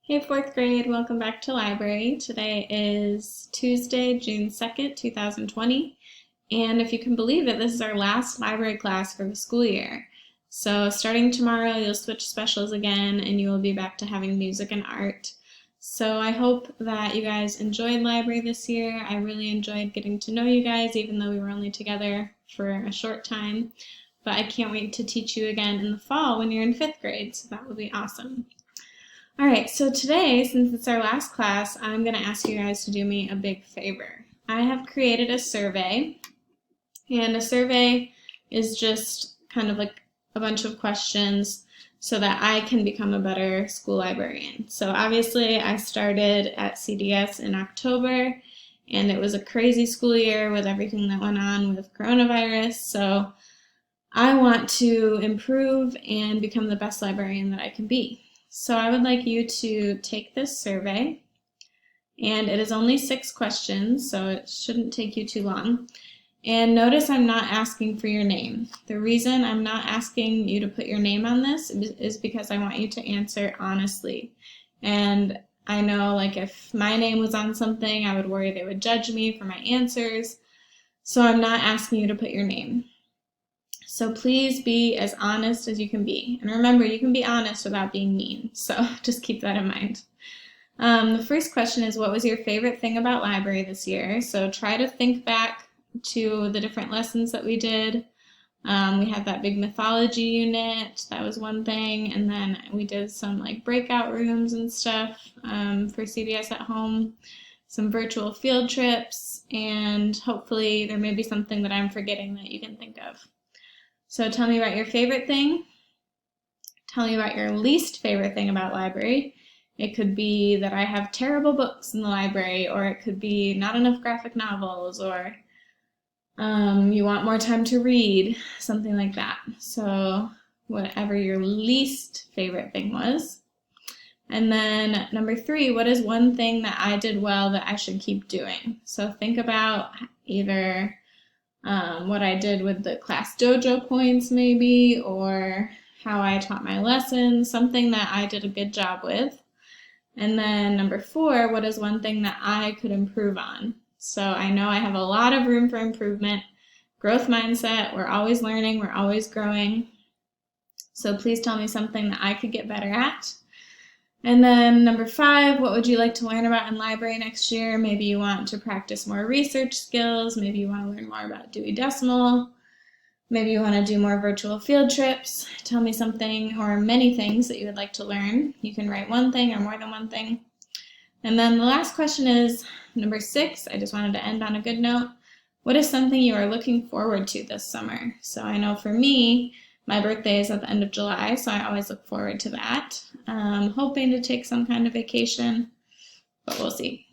Hey, fourth grade, welcome back to library. Today is Tuesday, June 2nd, 2020. And if you can believe it, this is our last library class for the school year. So starting tomorrow, you'll switch specials again and you will be back to having music and art. So I hope that you guys enjoyed library this year. I really enjoyed getting to know you guys, even though we were only together for a short time. But I can't wait to teach you again in the fall when you're in fifth grade, so that will be awesome. All right, so today, since it's our last class, I'm going to ask you guys to do me a big favor. I have created a survey, and a survey is just kind of like a bunch of questions so that I can become a better school librarian. So obviously, I started at CDS in October, and it was a crazy school year with everything that went on with coronavirus, so I want to improve and become the best librarian that I can be. So I would like you to take this survey, and it is only 6 questions, so it shouldn't take you too long. And notice I'm not asking for your name. The reason I'm not asking you to put your name on this is because I want you to answer honestly. And I know, like, if my name was on something, I would worry they would judge me for my answers. So I'm not asking you to put your name. So please be as honest as you can be. And remember, you can be honest without being mean. So just keep that in mind. The first question is, what was your favorite thing about library this year? So try to think back to the different lessons that we did. We had that big mythology unit. That was one thing. And then we did some like breakout rooms and stuff for CDS at home. Some virtual field trips. And hopefully there may be something that I'm forgetting that you can think of. So tell me about your favorite thing. Tell me about your least favorite thing about library. It could be that I have terrible books in the library, or it could be not enough graphic novels, or you want more time to read, something like that. So whatever your least favorite thing was. And then number 3, what is one thing that I did well that I should keep doing? So think about either what I did with the class dojo points maybe, or how I taught my lessons, something that I did a good job with. And then number 4, what is one thing that I could improve on? So I know I have a lot of room for improvement. Growth mindset, we're always learning, we're always growing. So please tell me something that I could get better at. And then number 5, what would you like to learn about in library next year? Maybe you want to practice more research skills. Maybe you want to learn more about Dewey Decimal. Maybe you want to do more virtual field trips. Tell me something or many things that you would like to learn. You can write one thing or more than one thing. And then the last question is number 6. I just wanted to end on a good note. What is something you are looking forward to this summer? So I know for me, my birthday is at the end of July, so I always look forward to that. Hoping to take some kind of vacation, but we'll see.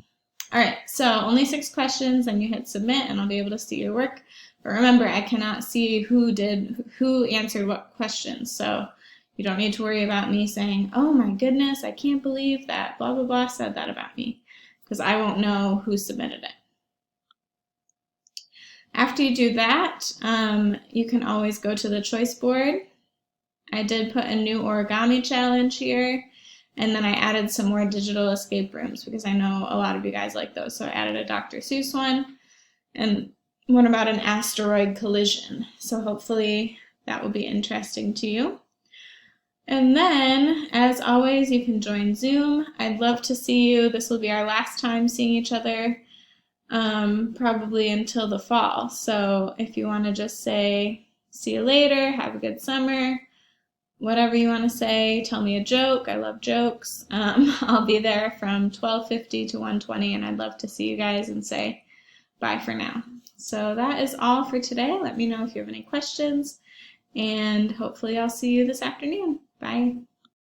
All right, so only 6 questions, and you hit submit, and I'll be able to see your work. But remember, I cannot see who answered what questions, so you don't need to worry about me saying, oh my goodness, I can't believe that blah, blah, blah said that about me, because I won't know who submitted it. After you do that, you can always go to the choice board. I did put a new origami challenge here, and then I added some more digital escape rooms because I know a lot of you guys like those. So I added a Dr. Seuss one and one about an asteroid collision. So hopefully that will be interesting to you. And then, as always, you can join Zoom. I'd love to see you. This will be our last time seeing each other. Probably until the fall. So if you want to just say, see you later, have a good summer, whatever you want to say, tell me a joke. I love jokes. I'll be there from 12:50 to 1:20, and I'd love to see you guys and say bye for now. So that is all for today. Let me know if you have any questions, and hopefully I'll see you this afternoon. Bye.